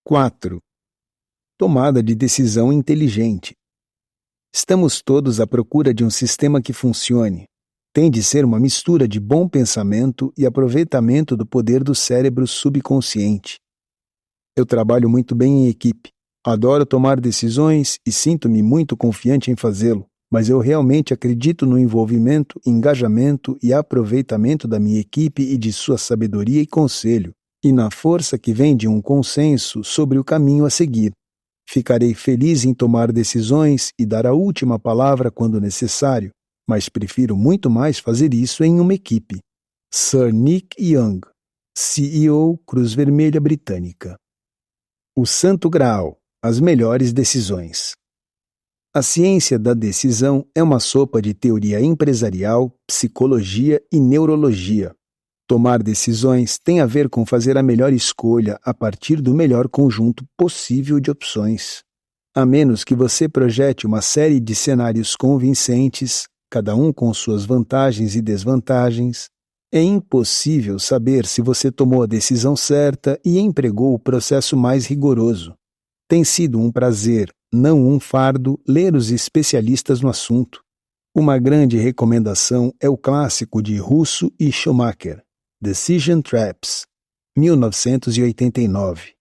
4. Tomada de decisão inteligente. Estamos todos à procura de um sistema que funcione. Tem de ser uma mistura de bom pensamento e aproveitamento do poder do cérebro subconsciente. Eu trabalho muito bem em equipe. Adoro tomar decisões e sinto-me muito confiante em fazê-lo, mas eu realmente acredito no envolvimento, engajamento e aproveitamento da minha equipe e de sua sabedoria e conselho, e na força que vem de um consenso sobre o caminho a seguir. Ficarei feliz em tomar decisões e dar a última palavra quando necessário, mas prefiro muito mais fazer isso em uma equipe. Sir Nick Young, CEO Cruz Vermelha Britânica. O Santo Graal, as melhores decisões. A ciência da decisão é uma sopa de teoria empresarial, psicologia e neurologia. Tomar decisões tem a ver com fazer a melhor escolha a partir do melhor conjunto possível de opções. A menos que você projete uma série de cenários convincentes, cada um com suas vantagens e desvantagens, é impossível saber se você tomou a decisão certa e empregou o processo mais rigoroso. Tem sido um prazer, não um fardo, ler os especialistas no assunto. Uma grande recomendação é o clássico de Russo e Schumacher, Decision Traps, 1989.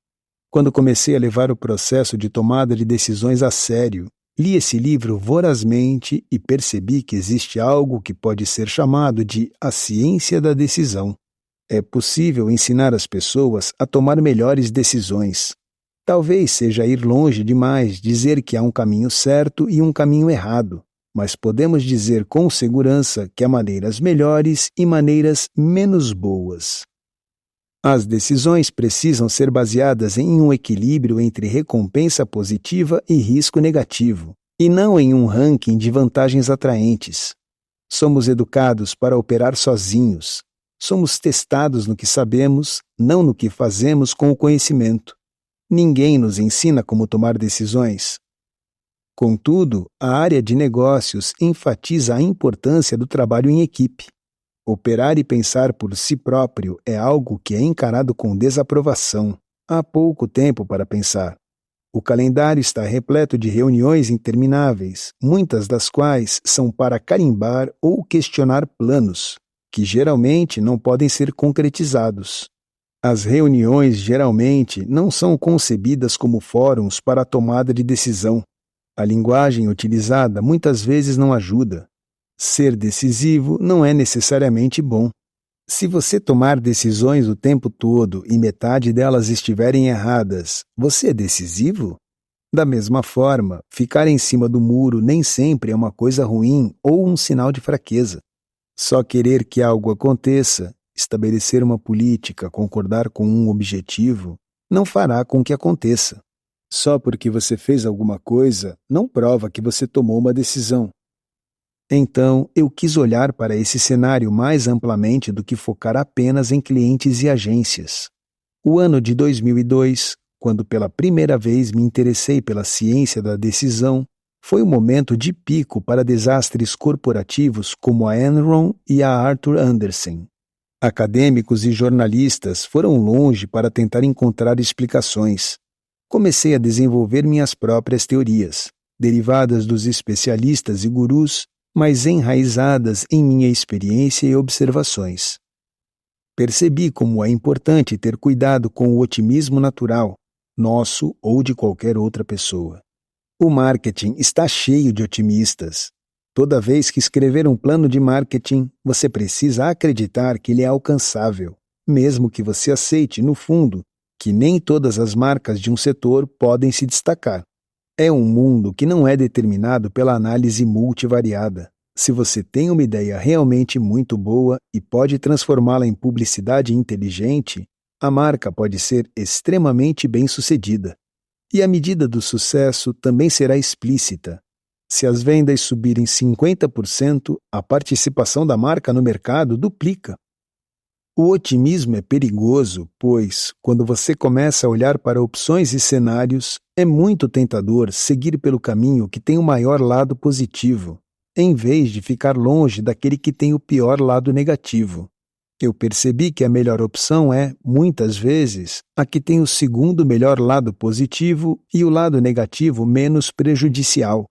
Quando comecei a levar o processo de tomada de decisões a sério, li esse livro vorazmente e percebi que existe algo que pode ser chamado de a ciência da decisão. É possível ensinar as pessoas a tomar melhores decisões. Talvez seja ir longe demais dizer que há um caminho certo e um caminho errado, mas podemos dizer com segurança que há maneiras melhores e maneiras menos boas. As decisões precisam ser baseadas em um equilíbrio entre recompensa positiva e risco negativo, e não em um ranking de vantagens atraentes. Somos educados para operar sozinhos. Somos testados no que sabemos, não no que fazemos com o conhecimento. Ninguém nos ensina como tomar decisões. Contudo, a área de negócios enfatiza a importância do trabalho em equipe. Operar e pensar por si próprio é algo que é encarado com desaprovação. Há pouco tempo para pensar. O calendário está repleto de reuniões intermináveis, muitas das quais são para carimbar ou questionar planos, que geralmente não podem ser concretizados. As reuniões geralmente não são concebidas como fóruns para a tomada de decisão. A linguagem utilizada muitas vezes não ajuda. Ser decisivo não é necessariamente bom. Se você tomar decisões o tempo todo e metade delas estiverem erradas, você é decisivo? Da mesma forma, ficar em cima do muro nem sempre é uma coisa ruim ou um sinal de fraqueza. Só querer que algo aconteça, estabelecer uma política, concordar com um objetivo, não fará com que aconteça. Só porque você fez alguma coisa, não prova que você tomou uma decisão. Então, eu quis olhar para esse cenário mais amplamente do que focar apenas em clientes e agências. O ano de 2002, quando pela primeira vez me interessei pela ciência da decisão, foi um momento de pico para desastres corporativos como a Enron e a Arthur Andersen. Acadêmicos e jornalistas foram longe para tentar encontrar explicações. Comecei a desenvolver minhas próprias teorias, derivadas dos especialistas e gurus, mas enraizadas em minha experiência e observações. Percebi como é importante ter cuidado com o otimismo natural, nosso ou de qualquer outra pessoa. O marketing está cheio de otimistas. Toda vez que escrever um plano de marketing, você precisa acreditar que ele é alcançável, mesmo que você aceite, no fundo, que nem todas as marcas de um setor podem se destacar. É um mundo que não é determinado pela análise multivariada. Se você tem uma ideia realmente muito boa e pode transformá-la em publicidade inteligente, a marca pode ser extremamente bem-sucedida. E a medida do sucesso também será explícita. Se as vendas subirem 50%, a participação da marca no mercado duplica. O otimismo é perigoso, pois, quando você começa a olhar para opções e cenários, é muito tentador seguir pelo caminho que tem o maior lado positivo, em vez de ficar longe daquele que tem o pior lado negativo. Eu percebi que a melhor opção é, muitas vezes, a que tem o segundo melhor lado positivo e o lado negativo menos prejudicial.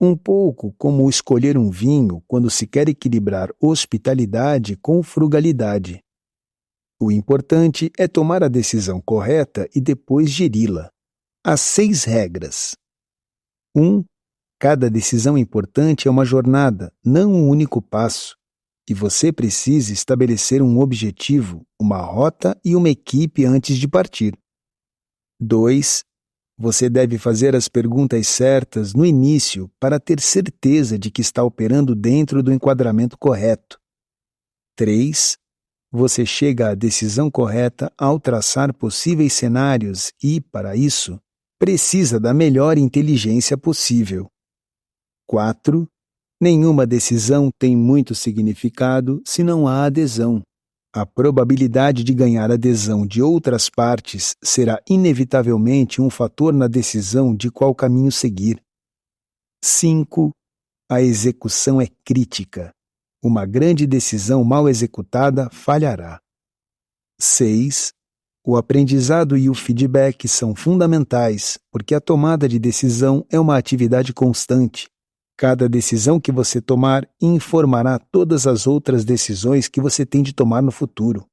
Um pouco como escolher um vinho quando se quer equilibrar hospitalidade com frugalidade. O importante é tomar a decisão correta e depois geri-la. As 6 regras. 1. Cada decisão importante é uma jornada, não um único passo. E você precisa estabelecer um objetivo, uma rota e uma equipe antes de partir. 2. Você deve fazer as perguntas certas no início para ter certeza de que está operando dentro do enquadramento correto. 3. Você chega à decisão correta ao traçar possíveis cenários e, para isso, precisa da melhor inteligência possível. 4. Nenhuma decisão tem muito significado se não há adesão. A probabilidade de ganhar adesão de outras partes será inevitavelmente um fator na decisão de qual caminho seguir. 5. A execução é crítica. Uma grande decisão mal executada falhará. 6. O aprendizado e o feedback são fundamentais, porque a tomada de decisão é uma atividade constante. Cada decisão que você tomar informará todas as outras decisões que você tem de tomar no futuro.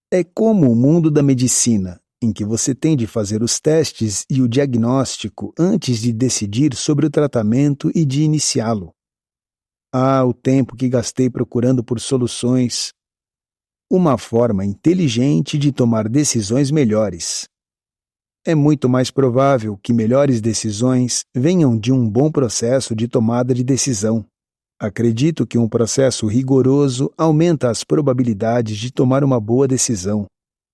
É como o mundo da medicina, em que você tem de fazer os testes e o diagnóstico antes de decidir sobre o tratamento e de iniciá-lo. Ah, o tempo que gastei procurando por soluções. Uma forma inteligente de tomar decisões melhores. É muito mais provável que melhores decisões venham de um bom processo de tomada de decisão. Acredito que um processo rigoroso aumenta as probabilidades de tomar uma boa decisão.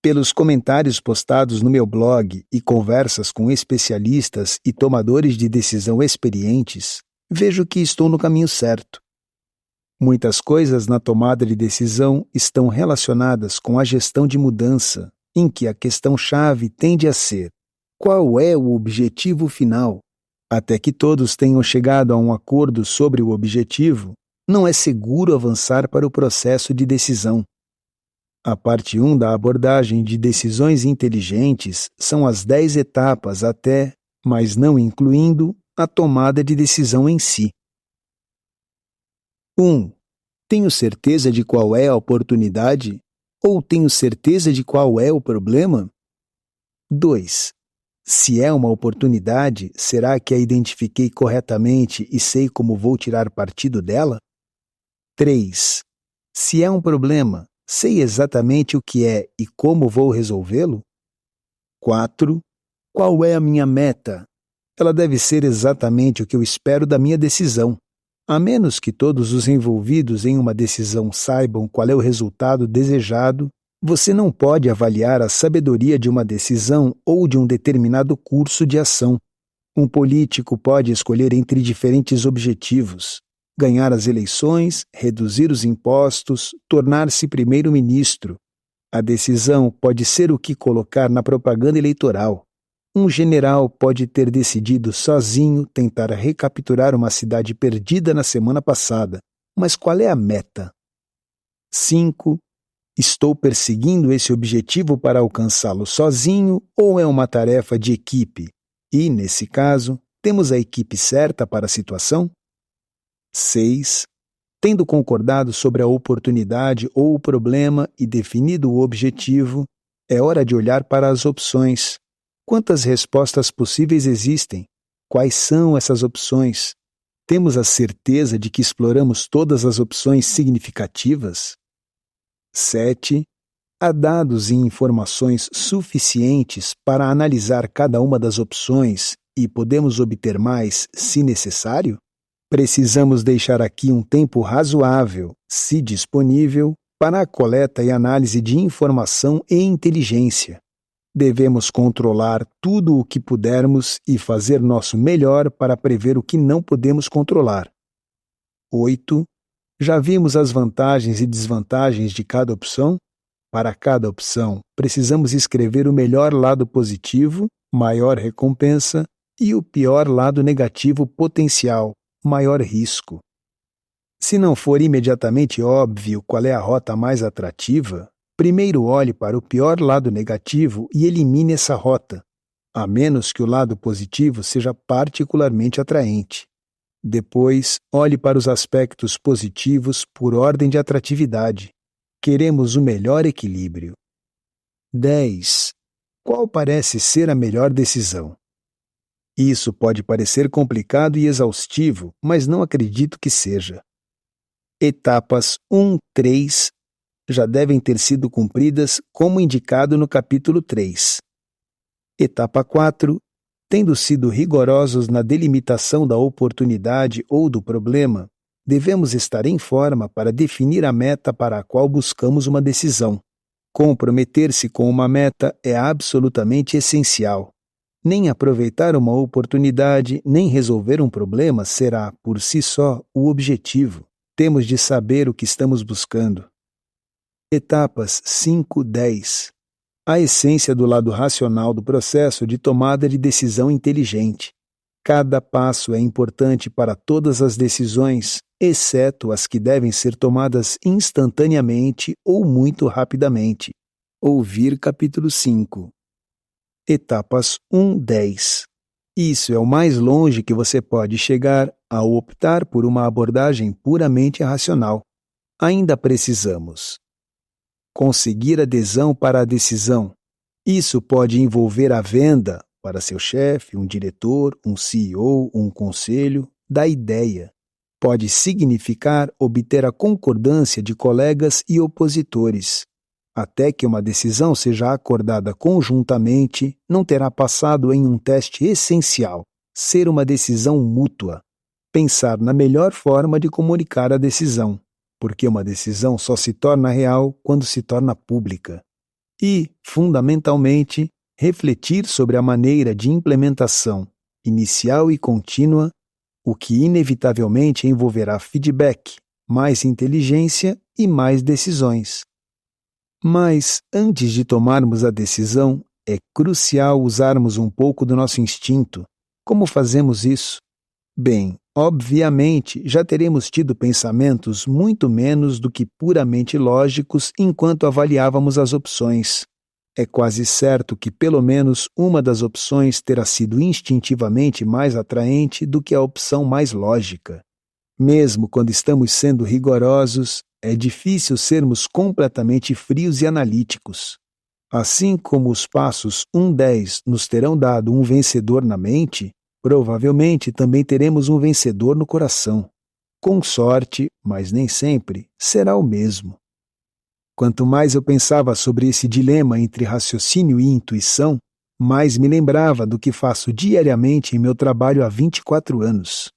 Pelos comentários postados no meu blog e conversas com especialistas e tomadores de decisão experientes, vejo que estou no caminho certo. Muitas coisas na tomada de decisão estão relacionadas com a gestão de mudança, em que a questão-chave tende a ser: qual é o objetivo final? Até que todos tenham chegado a um acordo sobre o objetivo, não é seguro avançar para o processo de decisão. A parte 1 da abordagem de decisões inteligentes são as 10 etapas até, mas não incluindo, a tomada de decisão em si. 1. Tenho certeza de qual é a oportunidade? Ou tenho certeza de qual é o problema? 2. Se é uma oportunidade, será que a identifiquei corretamente e sei como vou tirar partido dela? 3. Se é um problema, sei exatamente o que é e como vou resolvê-lo? 4. Qual é a minha meta? Ela deve ser exatamente o que eu espero da minha decisão. A menos que todos os envolvidos em uma decisão saibam qual é o resultado desejado, você não pode avaliar a sabedoria de uma decisão ou de um determinado curso de ação. Um político pode escolher entre diferentes objetivos: ganhar as eleições, reduzir os impostos, tornar-se primeiro-ministro. A decisão pode ser o que colocar na propaganda eleitoral. Um general pode ter decidido sozinho tentar recapturar uma cidade perdida na semana passada. Mas qual é a meta? 5. Estou perseguindo esse objetivo para alcançá-lo sozinho ou é uma tarefa de equipe? E, nesse caso, temos a equipe certa para a situação? 6. Tendo concordado sobre a oportunidade ou o problema e definido o objetivo, é hora de olhar para as opções. Quantas respostas possíveis existem? Quais são essas opções? Temos a certeza de que exploramos todas as opções significativas? 7. Há dados e informações suficientes para analisar cada uma das opções e podemos obter mais, se necessário? Precisamos deixar aqui um tempo razoável, se disponível, para a coleta e análise de informação e inteligência. Devemos controlar tudo o que pudermos e fazer nosso melhor para prever o que não podemos controlar. 8. Já vimos as vantagens e desvantagens de cada opção? Para cada opção, precisamos escrever o melhor lado positivo, maior recompensa, e o pior lado negativo potencial, maior risco. Se não for imediatamente óbvio qual é a rota mais atrativa, primeiro olhe para o pior lado negativo e elimine essa rota, a menos que o lado positivo seja particularmente atraente. Depois, olhe para os aspectos positivos por ordem de atratividade. Queremos o melhor equilíbrio. 10. Qual parece ser a melhor decisão? Isso pode parecer complicado e exaustivo, mas não acredito que seja. Etapas 1, 3 já devem ter sido cumpridas como indicado no capítulo 3. Etapa 4. Tendo sido rigorosos na delimitação da oportunidade ou do problema, devemos estar em forma para definir a meta para a qual buscamos uma decisão. Comprometer-se com uma meta é absolutamente essencial. Nem aproveitar uma oportunidade, nem resolver um problema será, por si só, o objetivo. Temos de saber o que estamos buscando. Etapas 5, 10. A essência do lado racional do processo de tomada de decisão inteligente. Cada passo é importante para todas as decisões, exceto as que devem ser tomadas instantaneamente ou muito rapidamente. Ouvir capítulo 5. Etapas 1, 10. Isso é o mais longe que você pode chegar ao optar por uma abordagem puramente racional. Ainda precisamos conseguir adesão para a decisão. Isso pode envolver a venda para seu chefe, um diretor, um CEO, um conselho, da ideia. Pode significar obter a concordância de colegas e opositores. Até que uma decisão seja acordada conjuntamente, não terá passado em um teste essencial, ser uma decisão mútua. Pensar na melhor forma de comunicar a decisão, porque uma decisão só se torna real quando se torna pública. E, fundamentalmente, refletir sobre a maneira de implementação, inicial e contínua, o que inevitavelmente envolverá feedback, mais inteligência e mais decisões. Mas, antes de tomarmos a decisão, é crucial usarmos um pouco do nosso instinto. Como fazemos isso? Bem, obviamente, já teremos tido pensamentos muito menos do que puramente lógicos enquanto avaliávamos as opções. É quase certo que pelo menos uma das opções terá sido instintivamente mais atraente do que a opção mais lógica. Mesmo quando estamos sendo rigorosos, é difícil sermos completamente frios e analíticos. Assim como os passos 1-10 nos terão dado um vencedor na mente, provavelmente também teremos um vencedor no coração. Com sorte, mas nem sempre, será o mesmo. Quanto mais eu pensava sobre esse dilema entre raciocínio e intuição, mais me lembrava do que faço diariamente em meu trabalho há 24 anos.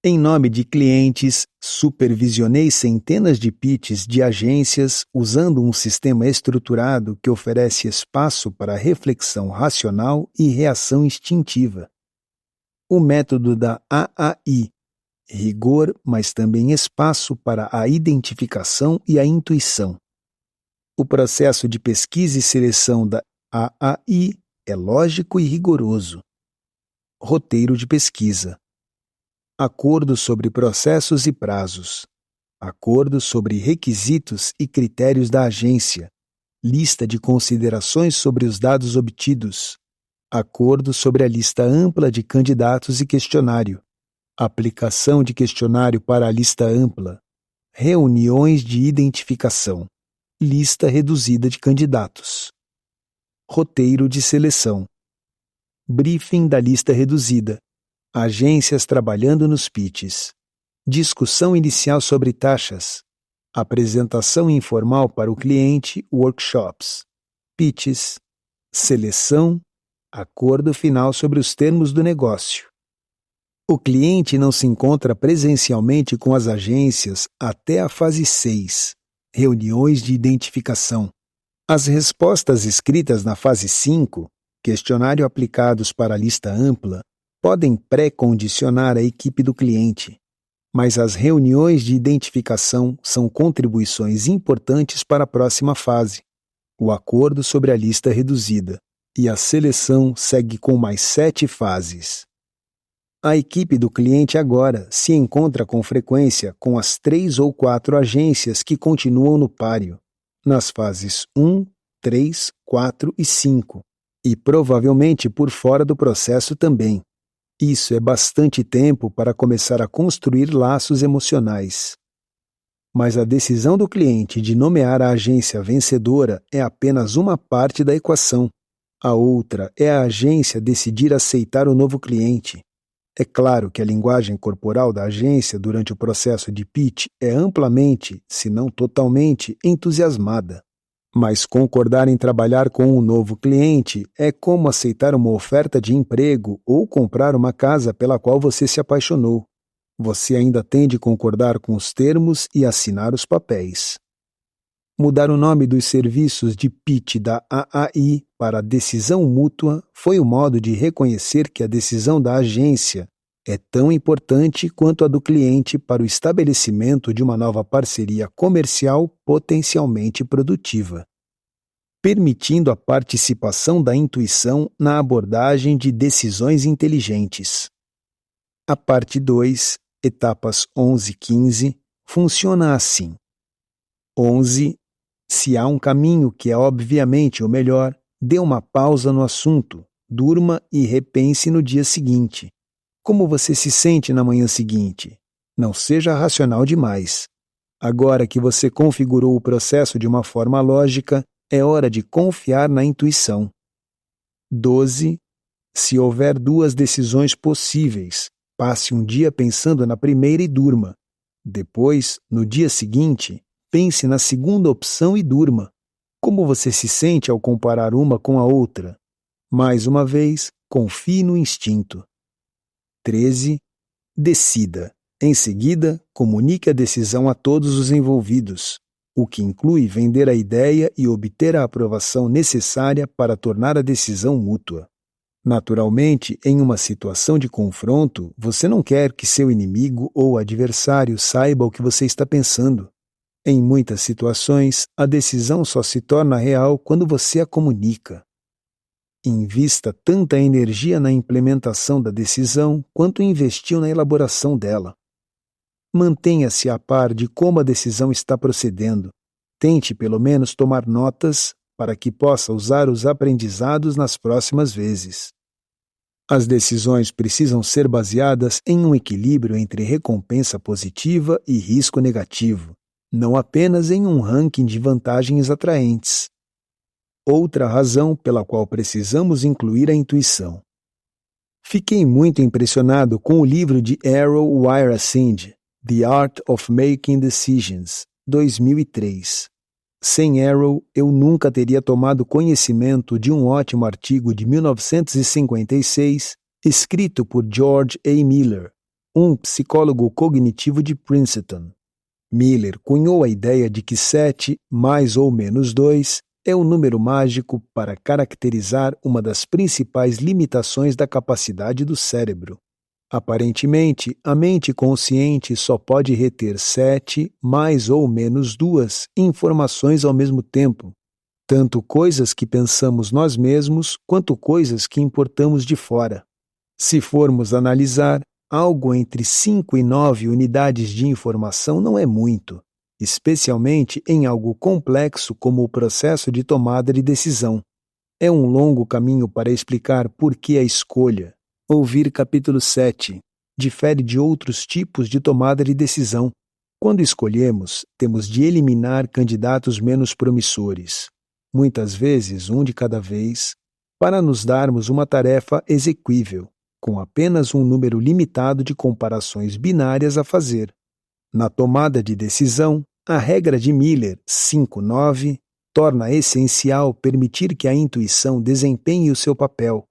Em nome de clientes, supervisionei centenas de pitches de agências usando um sistema estruturado que oferece espaço para reflexão racional e reação instintiva. O método da AAI, rigor, mas também espaço para a identificação e a intuição. O processo de pesquisa e seleção da AAI é lógico e rigoroso. Roteiro de pesquisa. Acordo sobre processos e prazos. Acordo sobre requisitos e critérios da agência. Lista de considerações sobre os dados obtidos. Acordo sobre a lista ampla de candidatos e questionário. Aplicação de questionário para a lista ampla. Reuniões de identificação. Lista reduzida de candidatos. Roteiro de seleção. Briefing da lista reduzida. Agências trabalhando nos pitches. Discussão inicial sobre taxas. Apresentação informal para o cliente, workshops. Pitches. Seleção. Acordo final sobre os termos do negócio. O cliente não se encontra presencialmente com as agências até a fase 6, reuniões de identificação. As respostas escritas na fase 5, questionário aplicados para a lista ampla, podem pré-condicionar a equipe do cliente, mas as reuniões de identificação são contribuições importantes para a próxima fase, o acordo sobre a lista reduzida, e a seleção segue com mais 7 fases. A equipe do cliente agora se encontra com frequência com as 3 ou 4 agências que continuam no páreo, nas fases 1, 3, 4 e 5, e provavelmente por fora do processo também. Isso é bastante tempo para começar a construir laços emocionais. Mas a decisão do cliente de nomear a agência vencedora é apenas uma parte da equação. A outra é a agência decidir aceitar o novo cliente. É claro que a linguagem corporal da agência durante o processo de pitch é amplamente, se não totalmente, entusiasmada. Mas concordar em trabalhar com um novo cliente é como aceitar uma oferta de emprego ou comprar uma casa pela qual você se apaixonou. Você ainda tem de concordar com os termos e assinar os papéis. Mudar o nome dos serviços de pitch da AAI para decisão mútua foi o modo de reconhecer que a decisão da agência é tão importante quanto a do cliente para o estabelecimento de uma nova parceria comercial potencialmente produtiva, permitindo a participação da intuição na abordagem de decisões inteligentes. A parte 2, etapas 11 e 15, funciona assim. 11. Se há um caminho que é obviamente o melhor, dê uma pausa no assunto, durma e repense no dia seguinte. Como você se sente na manhã seguinte? Não seja racional demais. Agora que você configurou o processo de uma forma lógica, é hora de confiar na intuição. 12. Se houver 2 decisões possíveis, passe um dia pensando na primeira e durma. Depois, no dia seguinte, pense na segunda opção e durma. Como você se sente ao comparar uma com a outra? Mais uma vez, confie no instinto. 13. Decida. Em seguida, comunique a decisão a todos os envolvidos, o que inclui vender a ideia e obter a aprovação necessária para tornar a decisão mútua. Naturalmente, em uma situação de confronto, você não quer que seu inimigo ou adversário saiba o que você está pensando. Em muitas situações, a decisão só se torna real quando você a comunica. Invista tanta energia na implementação da decisão quanto investiu na elaboração dela. Mantenha-se a par de como a decisão está procedendo. Tente, pelo menos, tomar notas para que possa usar os aprendizados nas próximas vezes. As decisões precisam ser baseadas em um equilíbrio entre recompensa positiva e risco negativo, não apenas em um ranking de vantagens atraentes. Outra razão pela qual precisamos incluir a intuição. Fiquei muito impressionado com o livro de Errol Wyrasinghe, The Art of Making Decisions, 2003. Sem Errol, eu nunca teria tomado conhecimento de um ótimo artigo de 1956, escrito por George A. Miller, um psicólogo cognitivo de Princeton. Miller cunhou a ideia de que 7 mais ou menos 2 é o número mágico para caracterizar uma das principais limitações da capacidade do cérebro. Aparentemente, a mente consciente só pode reter 7 mais ou menos 2 informações ao mesmo tempo, tanto coisas que pensamos nós mesmos quanto coisas que importamos de fora. Se formos analisar, algo entre 5 e 9 unidades de informação não é muito, especialmente em algo complexo como o processo de tomada de decisão. É um longo caminho para explicar por que a escolha, ouvir capítulo 7, difere de outros tipos de tomada de decisão. Quando escolhemos, temos de eliminar candidatos menos promissores, muitas vezes um de cada vez, para nos darmos uma tarefa exequível, com apenas um número limitado de comparações binárias a fazer. Na tomada de decisão, a regra de Miller 5.9 torna essencial permitir que a intuição desempenhe o seu papel,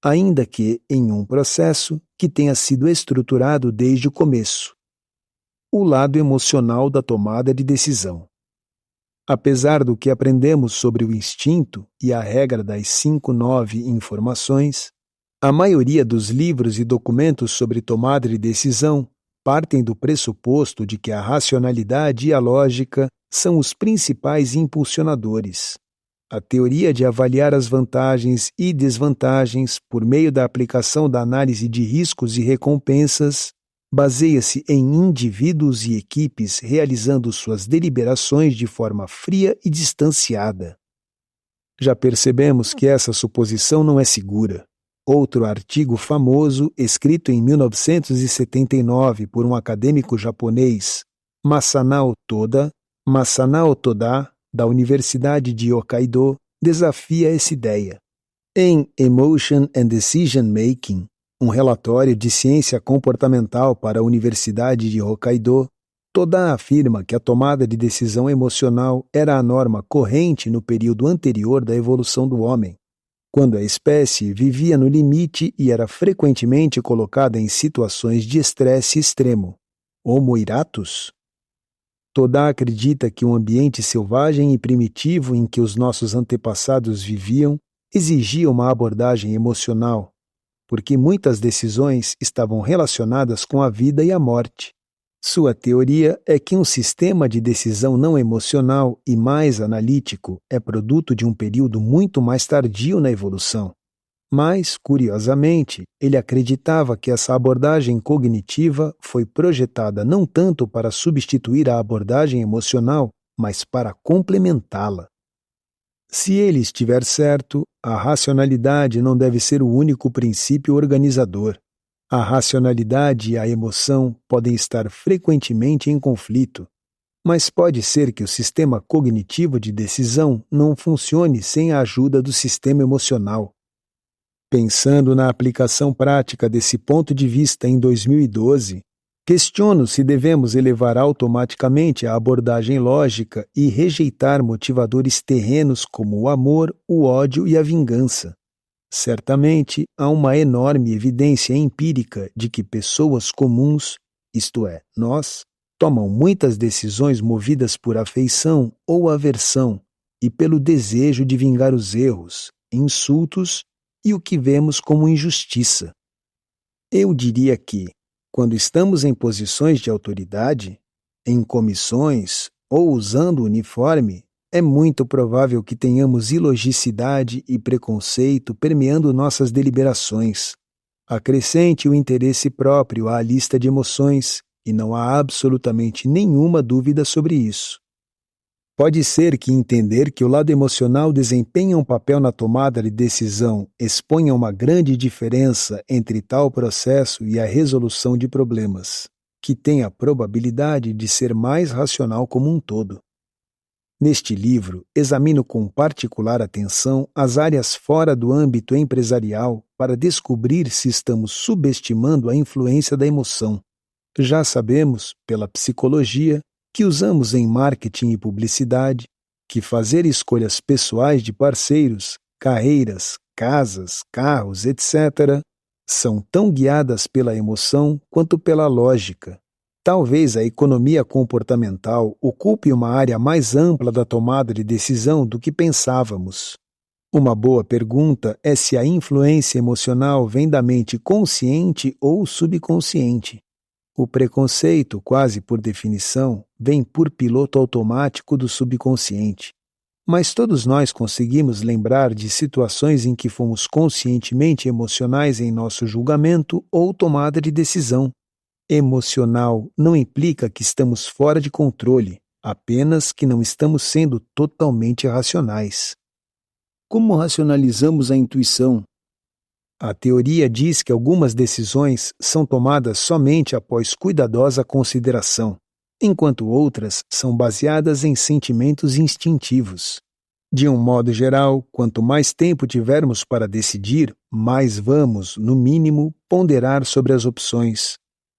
ainda que em um processo que tenha sido estruturado desde o começo. O lado emocional da tomada de decisão. Apesar do que aprendemos sobre o instinto e a regra das 5.9 informações, a maioria dos livros e documentos sobre tomada de decisão partem do pressuposto de que a racionalidade e a lógica são os principais impulsionadores. A teoria de avaliar as vantagens e desvantagens por meio da aplicação da análise de riscos e recompensas baseia-se em indivíduos e equipes realizando suas deliberações de forma fria e distanciada. Já percebemos que essa suposição não é segura. Outro artigo famoso, escrito em 1979 por um acadêmico japonês, Masanao Toda, da Universidade de Hokkaido, desafia essa ideia. Em Emotion and Decision Making, um relatório de ciência comportamental para a Universidade de Hokkaido, Toda afirma que a tomada de decisão emocional era a norma corrente no período anterior da evolução do homem, quando a espécie vivia no limite e era frequentemente colocada em situações de estresse extremo. Homo iratus? Toda acredita que o ambiente selvagem e primitivo em que os nossos antepassados viviam exigia uma abordagem emocional, porque muitas decisões estavam relacionadas com a vida e a morte. Sua teoria é que um sistema de decisão não emocional e mais analítico é produto de um período muito mais tardio na evolução. Mas, curiosamente, ele acreditava que essa abordagem cognitiva foi projetada não tanto para substituir a abordagem emocional, mas para complementá-la. Se ele estiver certo, a racionalidade não deve ser o único princípio organizador. A racionalidade e a emoção podem estar frequentemente em conflito, mas pode ser que o sistema cognitivo de decisão não funcione sem a ajuda do sistema emocional. Pensando na aplicação prática desse ponto de vista em 2012, questiono se devemos elevar automaticamente a abordagem lógica e rejeitar motivadores terrenos como o amor, o ódio e a vingança. Certamente, há uma enorme evidência empírica de que pessoas comuns, isto é, nós, tomam muitas decisões movidas por afeição ou aversão e pelo desejo de vingar os erros, insultos e o que vemos como injustiça. Eu diria que, quando estamos em posições de autoridade, em comissões ou usando uniforme, é muito provável que tenhamos ilogicidade e preconceito permeando nossas deliberações. Acrescente o interesse próprio à lista de emoções, e não há absolutamente nenhuma dúvida sobre isso. Pode ser que entender que o lado emocional desempenha um papel na tomada de decisão exponha uma grande diferença entre tal processo e a resolução de problemas, que tem a probabilidade de ser mais racional como um todo. Neste livro, examino com particular atenção as áreas fora do âmbito empresarial para descobrir se estamos subestimando a influência da emoção. Já sabemos, pela psicologia, que usamos em marketing e publicidade, que fazer escolhas pessoais de parceiros, carreiras, casas, carros, etc., são tão guiadas pela emoção quanto pela lógica. Talvez a economia comportamental ocupe uma área mais ampla da tomada de decisão do que pensávamos. Uma boa pergunta é se a influência emocional vem da mente consciente ou subconsciente. O preconceito, quase por definição, vem por piloto automático do subconsciente. Mas todos nós conseguimos lembrar de situações em que fomos conscientemente emocionais em nosso julgamento ou tomada de decisão. Emocional não implica que estamos fora de controle, apenas que não estamos sendo totalmente racionais. Como racionalizamos a intuição? A teoria diz que algumas decisões são tomadas somente após cuidadosa consideração, enquanto outras são baseadas em sentimentos instintivos. De um modo geral, quanto mais tempo tivermos para decidir, mais vamos, no mínimo, ponderar sobre as opções,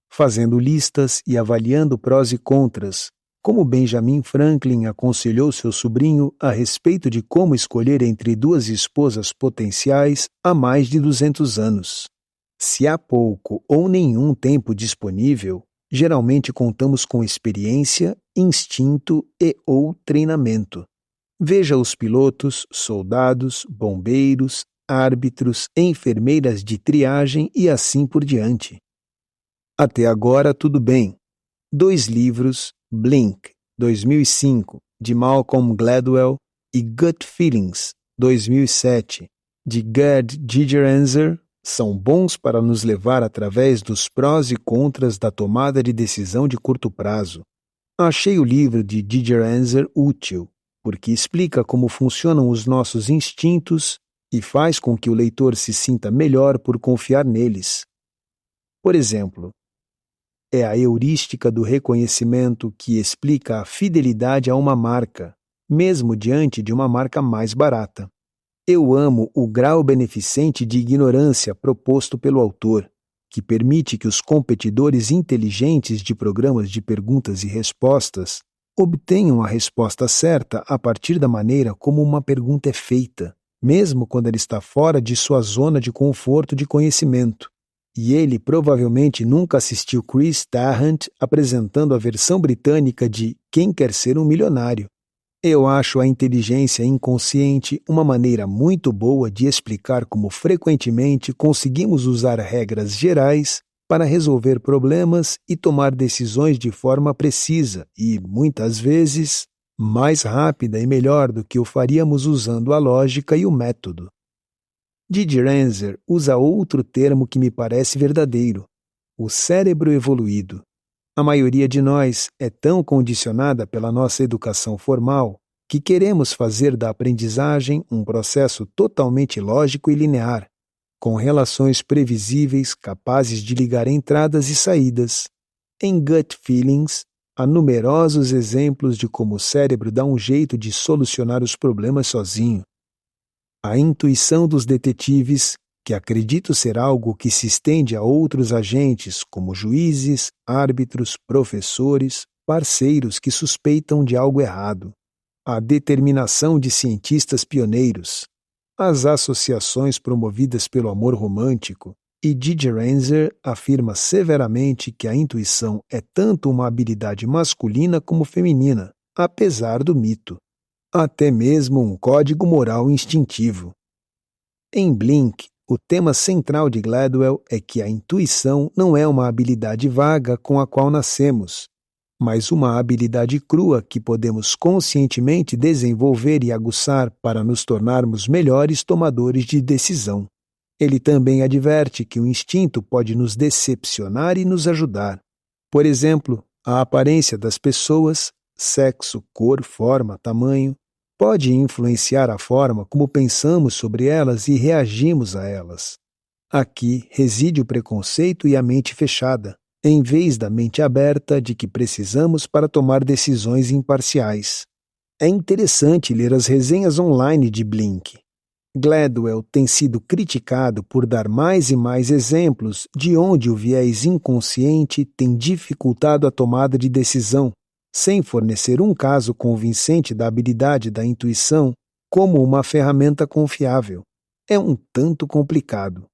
fazendo listas e avaliando prós e contras, como Benjamin Franklin aconselhou seu sobrinho a respeito de como escolher entre duas esposas potenciais há mais de 200 anos. Se há pouco ou nenhum tempo disponível, geralmente contamos com experiência, instinto e/ou treinamento. Veja os pilotos, soldados, bombeiros, árbitros, enfermeiras de triagem e assim por diante. Até agora, tudo bem. 2 livros, Blink, 2005, de Malcolm Gladwell, e Gut Feelings, 2007, de Gerd Gigerenzer, são bons para nos levar através dos prós e contras da tomada de decisão de curto prazo. Achei o livro de Gigerenzer útil, porque explica como funcionam os nossos instintos e faz com que o leitor se sinta melhor por confiar neles. Por exemplo, é a heurística do reconhecimento que explica a fidelidade a uma marca, mesmo diante de uma marca mais barata. Eu amo o grau beneficente de ignorância proposto pelo autor, que permite que os competidores inteligentes de programas de perguntas e respostas obtenham a resposta certa a partir da maneira como uma pergunta é feita, mesmo quando ele está fora de sua zona de conforto de conhecimento. E ele provavelmente nunca assistiu Chris Tarrant apresentando a versão britânica de Quem Quer Ser um Milionário. Eu acho a inteligência inconsciente uma maneira muito boa de explicar como frequentemente conseguimos usar regras gerais para resolver problemas e tomar decisões de forma precisa e, muitas vezes, mais rápida e melhor do que o faríamos usando a lógica e o método. Gigerenzer usa outro termo que me parece verdadeiro: o cérebro evoluído. A maioria de nós é tão condicionada pela nossa educação formal que queremos fazer da aprendizagem um processo totalmente lógico e linear, com relações previsíveis capazes de ligar entradas e saídas. Em Gut Feelings, há numerosos exemplos de como o cérebro dá um jeito de solucionar os problemas sozinho. A intuição dos detetives, que acredito ser algo que se estende a outros agentes, como juízes, árbitros, professores, parceiros que suspeitam de algo errado. A determinação de cientistas pioneiros. As associações promovidas pelo amor romântico. E Gigerenzer afirma severamente que a intuição é tanto uma habilidade masculina como feminina, apesar do mito. Até mesmo um código moral instintivo. Em Blink, o tema central de Gladwell é que a intuição não é uma habilidade vaga com a qual nascemos, mas uma habilidade crua que podemos conscientemente desenvolver e aguçar para nos tornarmos melhores tomadores de decisão. Ele também adverte que o instinto pode nos decepcionar e nos ajudar. Por exemplo, a aparência das pessoas, sexo, cor, forma, tamanho, pode influenciar a forma como pensamos sobre elas e reagimos a elas. Aqui reside o preconceito e a mente fechada, em vez da mente aberta de que precisamos para tomar decisões imparciais. É interessante ler as resenhas online de Blink. Gladwell tem sido criticado por dar mais e mais exemplos de onde o viés inconsciente tem dificultado a tomada de decisão, sem fornecer um caso convincente da habilidade da intuição como uma ferramenta confiável. É um tanto complicado.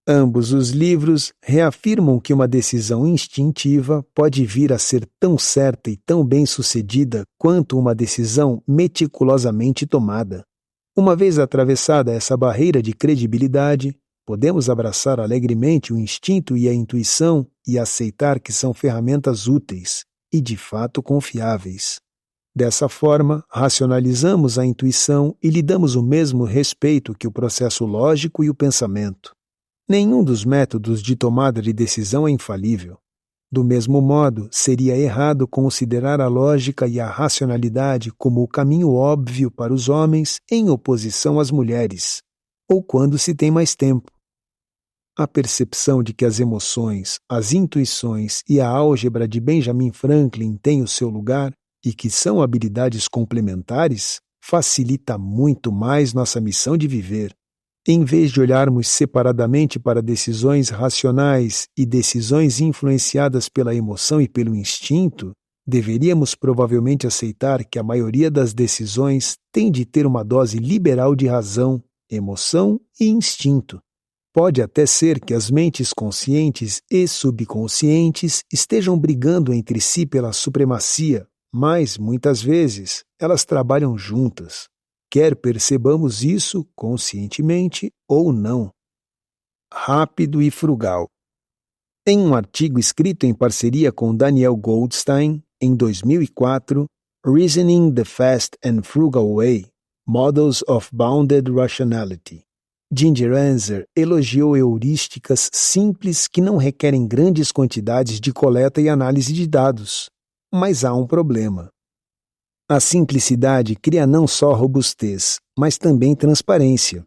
Ambos os livros reafirmam que uma decisão instintiva pode vir a ser tão certa e tão bem-sucedida quanto uma decisão meticulosamente tomada. Uma vez atravessada essa barreira de credibilidade, podemos abraçar alegremente o instinto e a intuição e aceitar que são ferramentas úteis e de fato confiáveis. Dessa forma, racionalizamos a intuição e lhe damos o mesmo respeito que o processo lógico e o pensamento. Nenhum dos métodos de tomada de decisão é infalível. Do mesmo modo, seria errado considerar a lógica e a racionalidade como o caminho óbvio para os homens em oposição às mulheres, ou quando se tem mais tempo. A percepção de que as emoções, as intuições e a álgebra de Benjamin Franklin têm o seu lugar e que são habilidades complementares facilita muito mais nossa missão de viver. Em vez de olharmos separadamente para decisões racionais e decisões influenciadas pela emoção e pelo instinto, deveríamos provavelmente aceitar que a maioria das decisões tem de ter uma dose liberal de razão, emoção e instinto. Pode até ser que as mentes conscientes e subconscientes estejam brigando entre si pela supremacia, mas, muitas vezes, elas trabalham juntas. Quer percebamos isso conscientemente ou não. Rápido e frugal. Em um artigo escrito em parceria com Daniel Goldstein, em 2004, Reasoning the Fast and Frugal Way, Models of Bounded Rationality. Ginger Answer elogiou heurísticas simples que não requerem grandes quantidades de coleta e análise de dados. Mas há um problema. A simplicidade cria não só robustez, mas também transparência.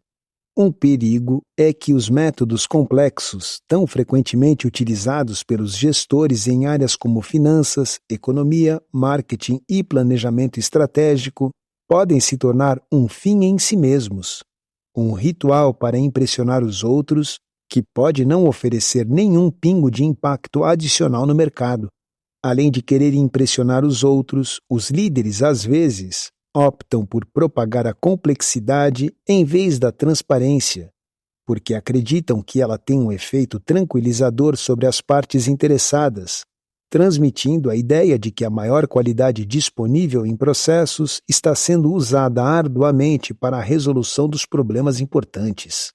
Um perigo é que os métodos complexos, tão frequentemente utilizados pelos gestores em áreas como finanças, economia, marketing e planejamento estratégico, podem se tornar um fim em si mesmos, um ritual para impressionar os outros que pode não oferecer nenhum pingo de impacto adicional no mercado. Além de querer impressionar os outros, os líderes, às vezes, optam por propagar a complexidade em vez da transparência, porque acreditam que ela tem um efeito tranquilizador sobre as partes interessadas, transmitindo a ideia de que a maior qualidade disponível em processos está sendo usada arduamente para a resolução dos problemas importantes.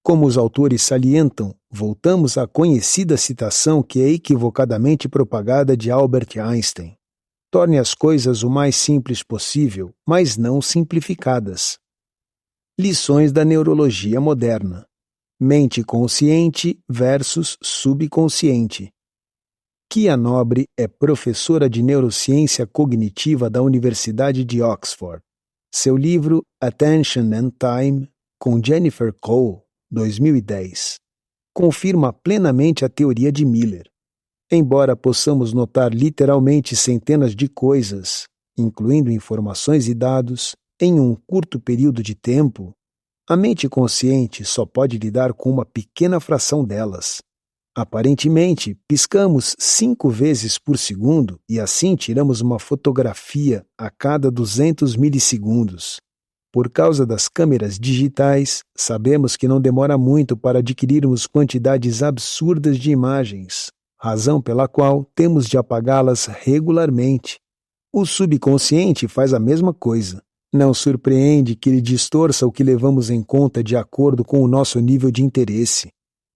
Como os autores salientam, voltamos à conhecida citação que é equivocadamente propagada de Albert Einstein. Torne as coisas o mais simples possível, mas não simplificadas. Lições da neurologia moderna. Mente consciente versus subconsciente. Kia Nobre é professora de neurociência cognitiva da Universidade de Oxford. Seu livro Attention and Time, com Jennifer Cole, 2010, confirma plenamente a teoria de Miller. Embora possamos notar literalmente centenas de coisas, incluindo informações e dados, em um curto período de tempo, a mente consciente só pode lidar com uma pequena fração delas. Aparentemente, piscamos 5 vezes por segundo e assim tiramos uma fotografia a cada 200 milissegundos. Por causa das câmeras digitais, sabemos que não demora muito para adquirirmos quantidades absurdas de imagens, razão pela qual temos de apagá-las regularmente. O subconsciente faz a mesma coisa. Não surpreende que ele distorça o que levamos em conta de acordo com o nosso nível de interesse.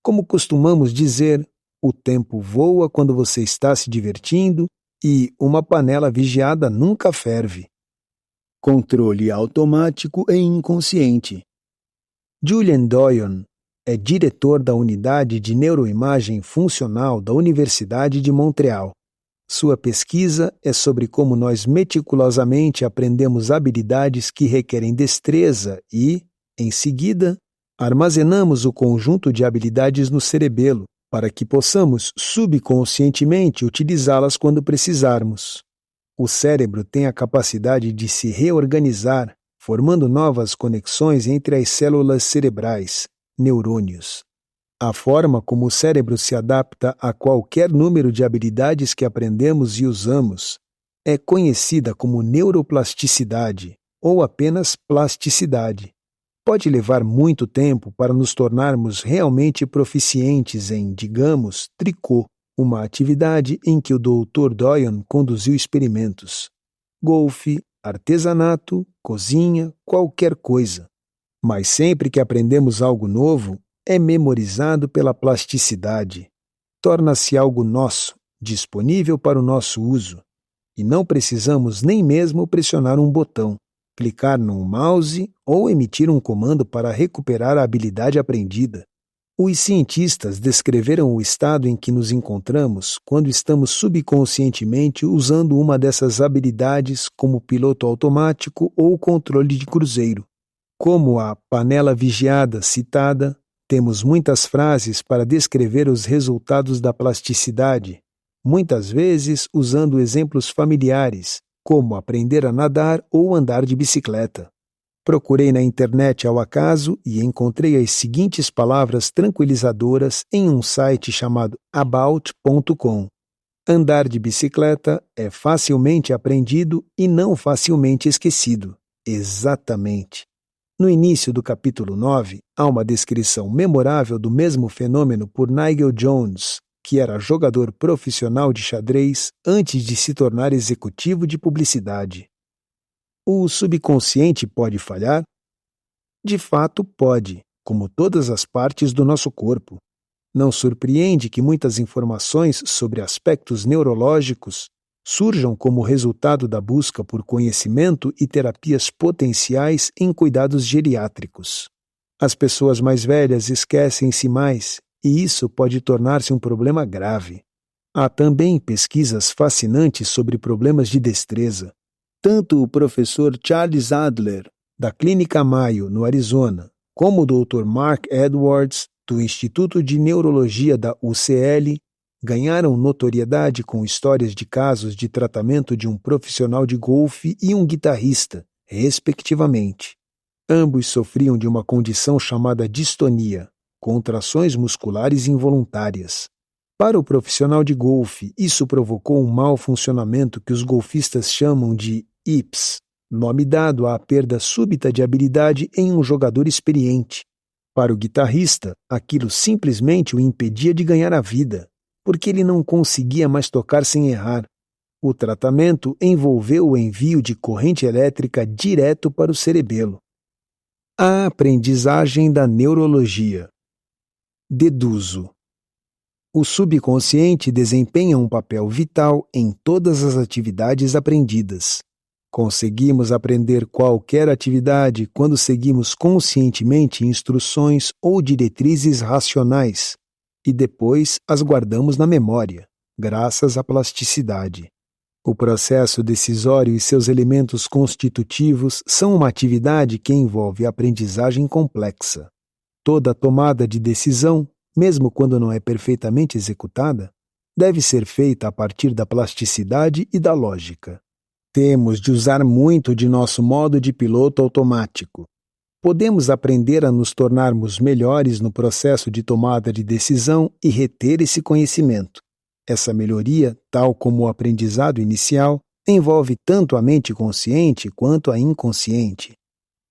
Como costumamos dizer, o tempo voa quando você está se divertindo e uma panela vigiada nunca ferve. Controle automático e inconsciente. Julian Doyon é diretor da Unidade de Neuroimagem Funcional da Universidade de Montreal. Sua pesquisa é sobre como nós meticulosamente aprendemos habilidades que requerem destreza e, em seguida, armazenamos o conjunto de habilidades no cerebelo para que possamos subconscientemente utilizá-las quando precisarmos. O cérebro tem a capacidade de se reorganizar, formando novas conexões entre as células cerebrais, neurônios. A forma como o cérebro se adapta a qualquer número de habilidades que aprendemos e usamos é conhecida como neuroplasticidade ou apenas plasticidade. Pode levar muito tempo para nos tornarmos realmente proficientes em, digamos, tricô, uma atividade em que o Dr. Doyon conduziu experimentos. Golfe, artesanato, cozinha, qualquer coisa. Mas sempre que aprendemos algo novo, é memorizado pela plasticidade. Torna-se algo nosso, disponível para o nosso uso. E não precisamos nem mesmo pressionar um botão, clicar no mouse ou emitir um comando para recuperar a habilidade aprendida. Os cientistas descreveram o estado em que nos encontramos quando estamos subconscientemente usando uma dessas habilidades como piloto automático ou controle de cruzeiro. Como a panela vigiada citada, temos muitas frases para descrever os resultados da plasticidade, muitas vezes usando exemplos familiares, como aprender a nadar ou andar de bicicleta. Procurei na internet ao acaso e encontrei as seguintes palavras tranquilizadoras em um site chamado about.com. Andar de bicicleta é facilmente aprendido e não facilmente esquecido. Exatamente. No início do capítulo 9, há uma descrição memorável do mesmo fenômeno por Nigel Jones, que era jogador profissional de xadrez antes de se tornar executivo de publicidade. O subconsciente pode falhar? De fato, pode, como todas as partes do nosso corpo. Não surpreende que muitas informações sobre aspectos neurológicos, surjam como resultado da busca por conhecimento e terapias potenciais em cuidados geriátricos. As pessoas mais velhas esquecem-se mais, e isso pode tornar-se um problema grave. Há também pesquisas fascinantes sobre problemas de destreza. Tanto o professor Charles Adler, da Clínica Mayo, no Arizona, como o Dr. Mark Edwards, do Instituto de Neurologia da UCL, ganharam notoriedade com histórias de casos de tratamento de um profissional de golfe e um guitarrista, respectivamente. Ambos sofriam de uma condição chamada distonia, contrações musculares involuntárias. Para o profissional de golfe, isso provocou um mau funcionamento que os golfistas chamam de IPS, nome dado à perda súbita de habilidade em um jogador experiente. Para o guitarrista, aquilo simplesmente o impedia de ganhar a vida, porque ele não conseguia mais tocar sem errar. O tratamento envolveu o envio de corrente elétrica direto para o cerebelo. A aprendizagem da neurologia. Deduzo. O subconsciente desempenha um papel vital em todas as atividades aprendidas. Conseguimos aprender qualquer atividade quando seguimos conscientemente instruções ou diretrizes racionais, e depois as guardamos na memória, graças à plasticidade. O processo decisório e seus elementos constitutivos são uma atividade que envolve aprendizagem complexa. Toda tomada de decisão, mesmo quando não é perfeitamente executada, deve ser feita a partir da plasticidade e da lógica. Temos de usar muito de nosso modo de piloto automático. Podemos aprender a nos tornarmos melhores no processo de tomada de decisão e reter esse conhecimento. Essa melhoria, tal como o aprendizado inicial, envolve tanto a mente consciente quanto a inconsciente.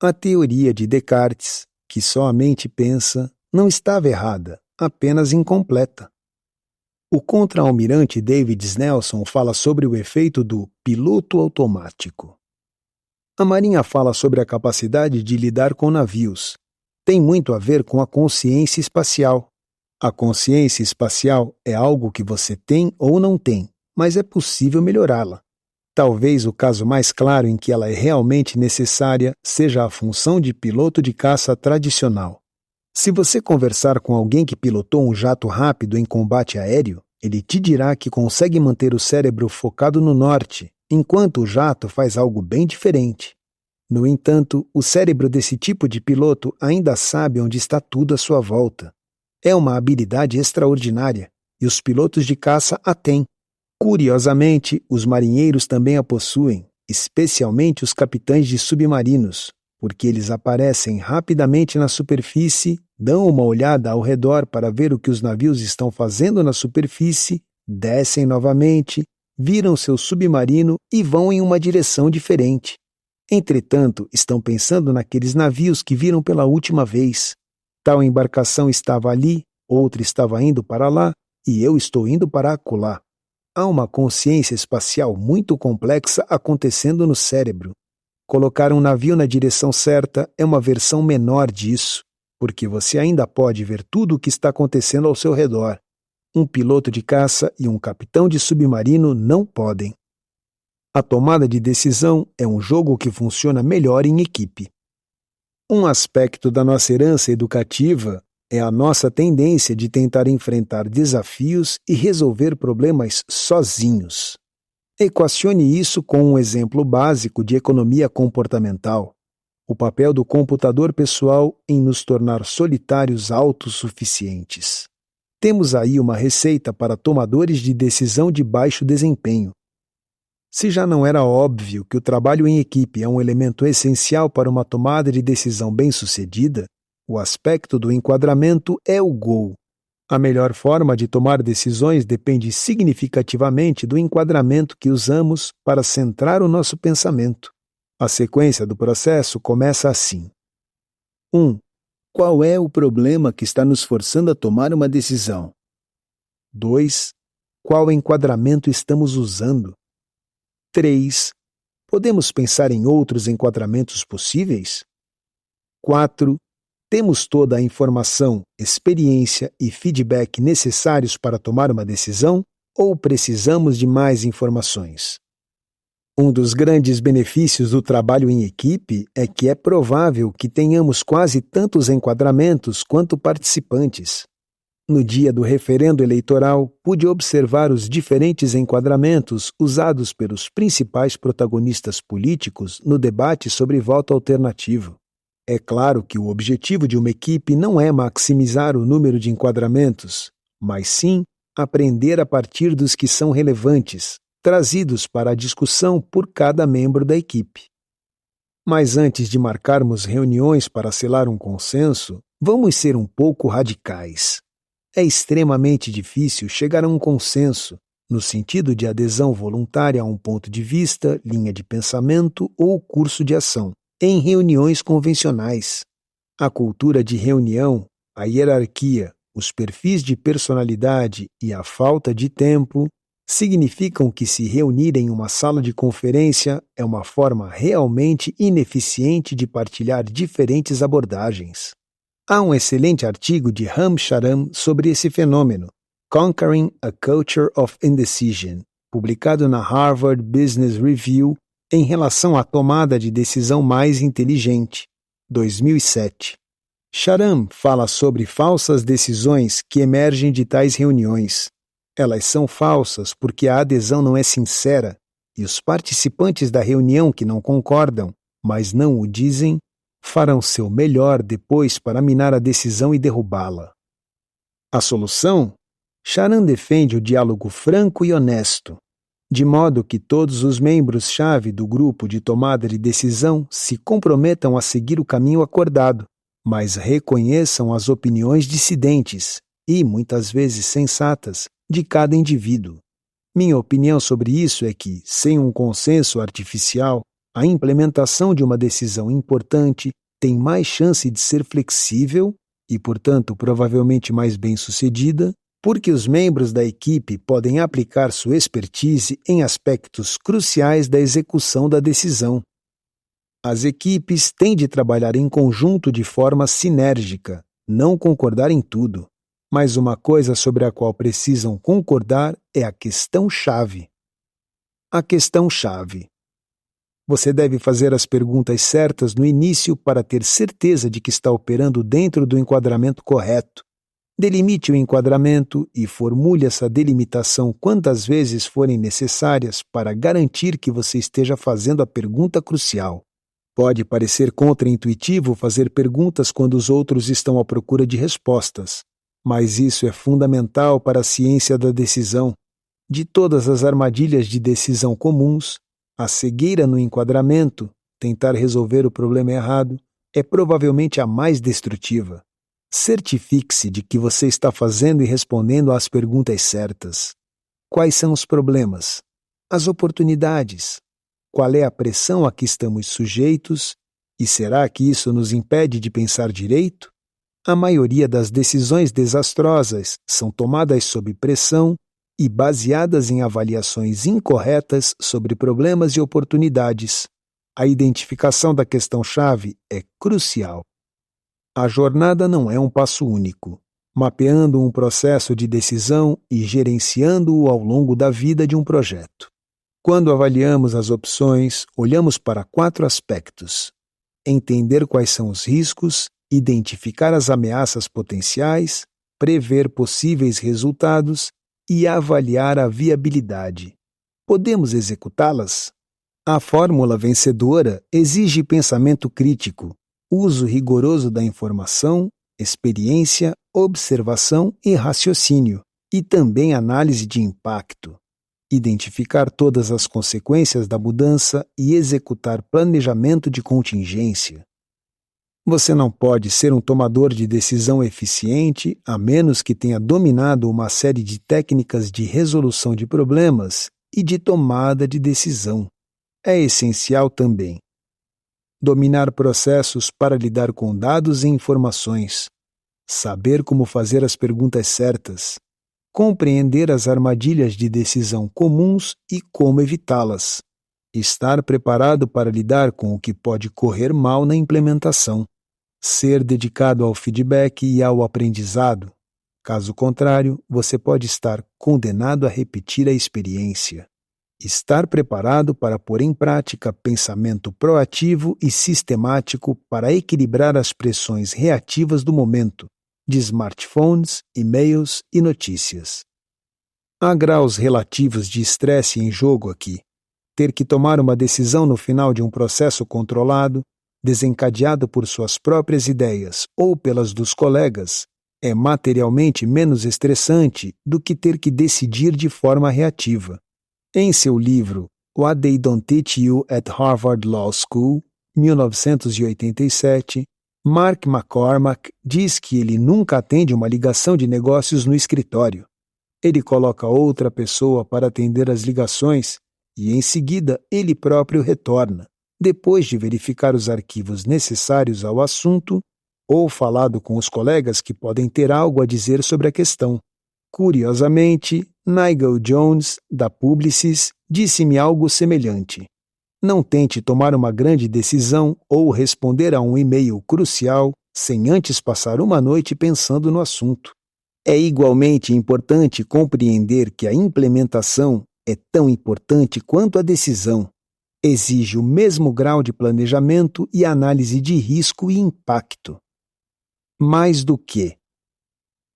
A teoria de Descartes, que só a mente pensa, não estava errada, apenas incompleta. O contra-almirante David Snelson fala sobre o efeito do piloto automático. A Marinha fala sobre a capacidade de lidar com navios. Tem muito a ver com a consciência espacial. A consciência espacial é algo que você tem ou não tem, mas é possível melhorá-la. Talvez o caso mais claro em que ela é realmente necessária seja a função de piloto de caça tradicional. Se você conversar com alguém que pilotou um jato rápido em combate aéreo, ele te dirá que consegue manter o cérebro focado no norte, enquanto o jato faz algo bem diferente. No entanto, o cérebro desse tipo de piloto ainda sabe onde está tudo à sua volta. É uma habilidade extraordinária, e os pilotos de caça a têm. Curiosamente, os marinheiros também a possuem, especialmente os capitães de submarinos, porque eles aparecem rapidamente na superfície, dão uma olhada ao redor para ver o que os navios estão fazendo na superfície, descem novamente, viram seu submarino e vão em uma direção diferente. Entretanto, estão pensando naqueles navios que viram pela última vez. Tal embarcação estava ali, outra estava indo para lá, e eu estou indo para acolá. Há uma consciência espacial muito complexa acontecendo no cérebro. Colocar um navio na direção certa é uma versão menor disso, porque você ainda pode ver tudo o que está acontecendo ao seu redor. Um piloto de caça e um capitão de submarino não podem. A tomada de decisão é um jogo que funciona melhor em equipe. Um aspecto da nossa herança educativa é a nossa tendência de tentar enfrentar desafios e resolver problemas sozinhos. Equacione isso com um exemplo básico de economia comportamental: o papel do computador pessoal em nos tornar solitários autossuficientes. Temos aí uma receita para tomadores de decisão de baixo desempenho. Se já não era óbvio que o trabalho em equipe é um elemento essencial para uma tomada de decisão bem-sucedida, o aspecto do enquadramento é o GO. A melhor forma de tomar decisões depende significativamente do enquadramento que usamos para centrar o nosso pensamento. A sequência do processo começa assim. 1. Qual é o problema que está nos forçando a tomar uma decisão? 2. Qual enquadramento estamos usando? 3. Podemos pensar em outros enquadramentos possíveis? 4. Temos toda a informação, experiência e feedback necessários para tomar uma decisão? ou precisamos de mais informações? Um dos grandes benefícios do trabalho em equipe é que é provável que tenhamos quase tantos enquadramentos quanto participantes. No dia do referendo eleitoral, pude observar os diferentes enquadramentos usados pelos principais protagonistas políticos no debate sobre voto alternativo. É claro que o objetivo de uma equipe não é maximizar o número de enquadramentos, mas sim aprender a partir dos que são relevantes, trazidos para a discussão por cada membro da equipe. Mas antes de marcarmos reuniões para selar um consenso, vamos ser um pouco radicais. É extremamente difícil chegar a um consenso, no sentido de adesão voluntária a um ponto de vista, linha de pensamento ou curso de ação, em reuniões convencionais. A cultura de reunião, a hierarquia, os perfis de personalidade e a falta de tempo significam que se reunir em uma sala de conferência é uma forma realmente ineficiente de partilhar diferentes abordagens. Há um excelente artigo de Ram Charan sobre esse fenômeno, Conquering a Culture of Indecision, publicado na Harvard Business Review em relação à tomada de decisão mais inteligente, 2007. Charan fala sobre falsas decisões que emergem de tais reuniões. Elas são falsas porque a adesão não é sincera e os participantes da reunião que não concordam, mas não o dizem, farão seu melhor depois para minar a decisão e derrubá-la. A solução? Charan defende o diálogo franco e honesto, de modo que todos os membros-chave do grupo de tomada de decisão se comprometam a seguir o caminho acordado, mas reconheçam as opiniões dissidentes e, muitas vezes sensatas, de cada indivíduo. Minha opinião sobre isso é que, sem um consenso artificial, a implementação de uma decisão importante tem mais chance de ser flexível e, portanto, provavelmente mais bem-sucedida, porque os membros da equipe podem aplicar sua expertise em aspectos cruciais da execução da decisão. As equipes têm de trabalhar em conjunto de forma sinérgica, não concordar em tudo. Mas uma coisa sobre a qual precisam concordar é a questão-chave. A questão-chave. Você deve fazer as perguntas certas no início para ter certeza de que está operando dentro do enquadramento correto. Delimite o enquadramento e formule essa delimitação quantas vezes forem necessárias para garantir que você esteja fazendo a pergunta crucial. Pode parecer contraintuitivo fazer perguntas quando os outros estão à procura de respostas, mas isso é fundamental para a ciência da decisão. De todas as armadilhas de decisão comuns, a cegueira no enquadramento, tentar resolver o problema errado, é provavelmente a mais destrutiva. Certifique-se de que você está fazendo e respondendo às perguntas certas. Quais são os problemas? As oportunidades? Qual é a pressão a que estamos sujeitos? E será que isso nos impede de pensar direito? A maioria das decisões desastrosas são tomadas sob pressão e baseadas em avaliações incorretas sobre problemas e oportunidades. A identificação da questão-chave é crucial. A jornada não é um passo único, mapeando um processo de decisão e gerenciando-o ao longo da vida de um projeto. Quando avaliamos as opções, olhamos para 4 aspectos: entender quais são os riscos, identificar as ameaças potenciais, prever possíveis resultados e avaliar a viabilidade. Podemos executá-las? A fórmula vencedora exige pensamento crítico, uso rigoroso da informação, experiência, observação e raciocínio, e também análise de impacto. Identificar todas as consequências da mudança e executar planejamento de contingência. Você não pode ser um tomador de decisão eficiente a menos que tenha dominado uma série de técnicas de resolução de problemas e de tomada de decisão. É essencial também dominar processos para lidar com dados e informações, saber como fazer as perguntas certas, compreender as armadilhas de decisão comuns e como evitá-las, estar preparado para lidar com o que pode correr mal na implementação, ser dedicado ao feedback e ao aprendizado, Caso contrário, você pode estar condenado a repetir a experiência. Estar preparado para pôr em prática pensamento proativo e sistemático para equilibrar as pressões reativas do momento, de smartphones, e-mails e notícias. Há graus relativos de estresse em jogo aqui. Ter que tomar uma decisão no final de um processo controlado, desencadeado por suas próprias ideias ou pelas dos colegas, é materialmente menos estressante do que ter que decidir de forma reativa. Em seu livro What They Don't Teach You at Harvard Law School, 1987, Mark McCormack diz que ele nunca atende uma ligação de negócios no escritório. Ele coloca outra pessoa para atender as ligações e, em seguida, ele próprio retorna, depois de verificar os arquivos necessários ao assunto ou falado com os colegas que podem ter algo a dizer sobre a questão. Curiosamente, Nigel Jones, da Publicis, disse-me algo semelhante. Não tente tomar uma grande decisão ou responder a um e-mail crucial sem antes passar uma noite pensando no assunto. É igualmente importante compreender que a implementação é tão importante quanto a decisão. Exige o mesmo grau de planejamento e análise de risco e impacto. Mais do que.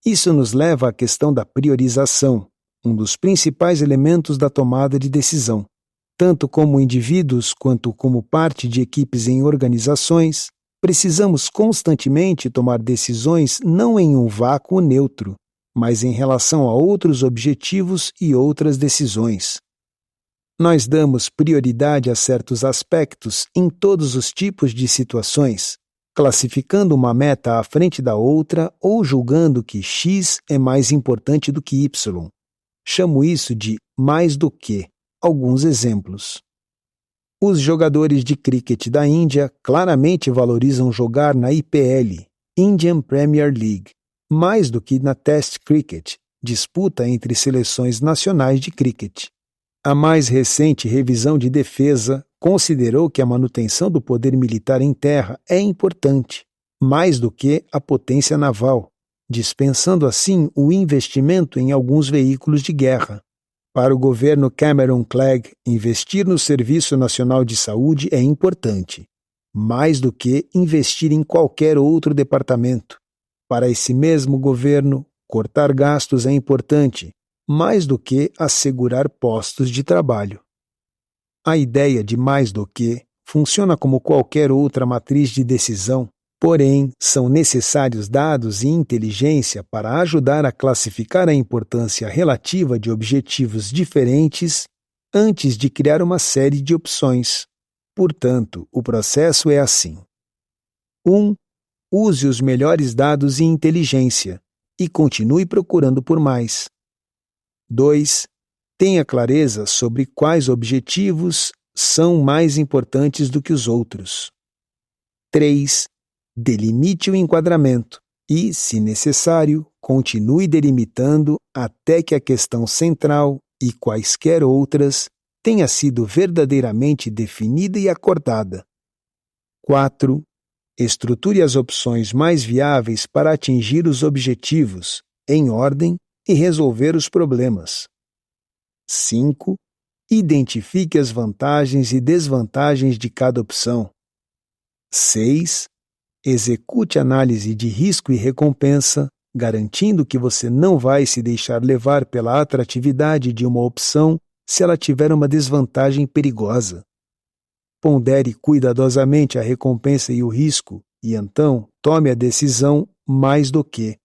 Isso nos leva à questão da priorização, um dos principais elementos da tomada de decisão. Tanto como indivíduos quanto como parte de equipes em organizações, precisamos constantemente tomar decisões não em um vácuo neutro, mas em relação a outros objetivos e outras decisões. Nós damos prioridade a certos aspectos em todos os tipos de situações, classificando uma meta à frente da outra ou julgando que X é mais importante do que Y. Chamo isso de mais do que. Alguns exemplos. Os jogadores de cricket da Índia claramente valorizam jogar na IPL, Indian Premier League, mais do que na Test Cricket, disputa entre seleções nacionais de cricket. A mais recente revisão de defesa considerou que a manutenção do poder militar em terra é importante, mais do que a potência naval, dispensando assim o investimento em alguns veículos de guerra. Para o governo Cameron Clegg, investir no Serviço Nacional de Saúde é importante, mais do que investir em qualquer outro departamento. Para esse mesmo governo, cortar gastos é importante, mais do que assegurar postos de trabalho. A ideia de mais do que funciona como qualquer outra matriz de decisão, porém, são necessários dados e inteligência para ajudar a classificar a importância relativa de objetivos diferentes antes de criar uma série de opções. Portanto, o processo é assim. 1. Use os melhores dados e inteligência e continue procurando por mais. 2. Tenha clareza sobre quais objetivos são mais importantes do que os outros. 3. Delimite o enquadramento e, se necessário, continue delimitando até que a questão central e quaisquer outras tenha sido verdadeiramente definida e acordada. 4. Estruture as opções mais viáveis para atingir os objetivos, em ordem, e resolver os problemas. 5. Identifique as vantagens e desvantagens de cada opção. 6. Execute análise de risco e recompensa, garantindo que você não vai se deixar levar pela atratividade de uma opção se ela tiver uma desvantagem perigosa. Pondere cuidadosamente a recompensa e o risco e, então, tome a decisão mais do que.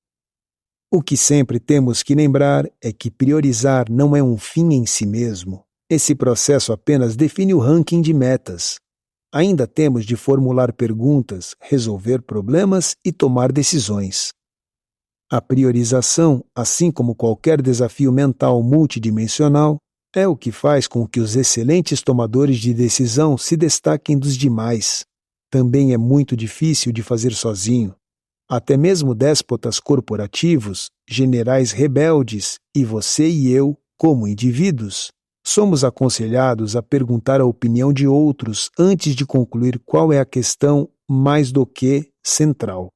O que sempre temos que lembrar é que priorizar não é um fim em si mesmo. Esse processo apenas define o ranking de metas. Ainda temos de formular perguntas, resolver problemas e tomar decisões. A priorização, assim como qualquer desafio mental multidimensional, é o que faz com que os excelentes tomadores de decisão se destaquem dos demais. Também é muito difícil de fazer sozinho. Até mesmo déspotas corporativos, generais rebeldes e você e eu, como indivíduos, somos aconselhados a perguntar a opinião de outros antes de concluir qual é a questão mais do que central.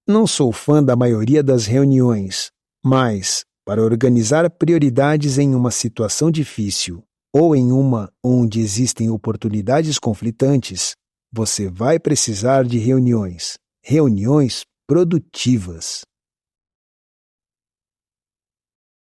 Não sou fã da maioria das reuniões, Mas, para organizar prioridades em uma situação difícil ou em uma onde existem oportunidades conflitantes, você vai precisar de reuniões produtivas.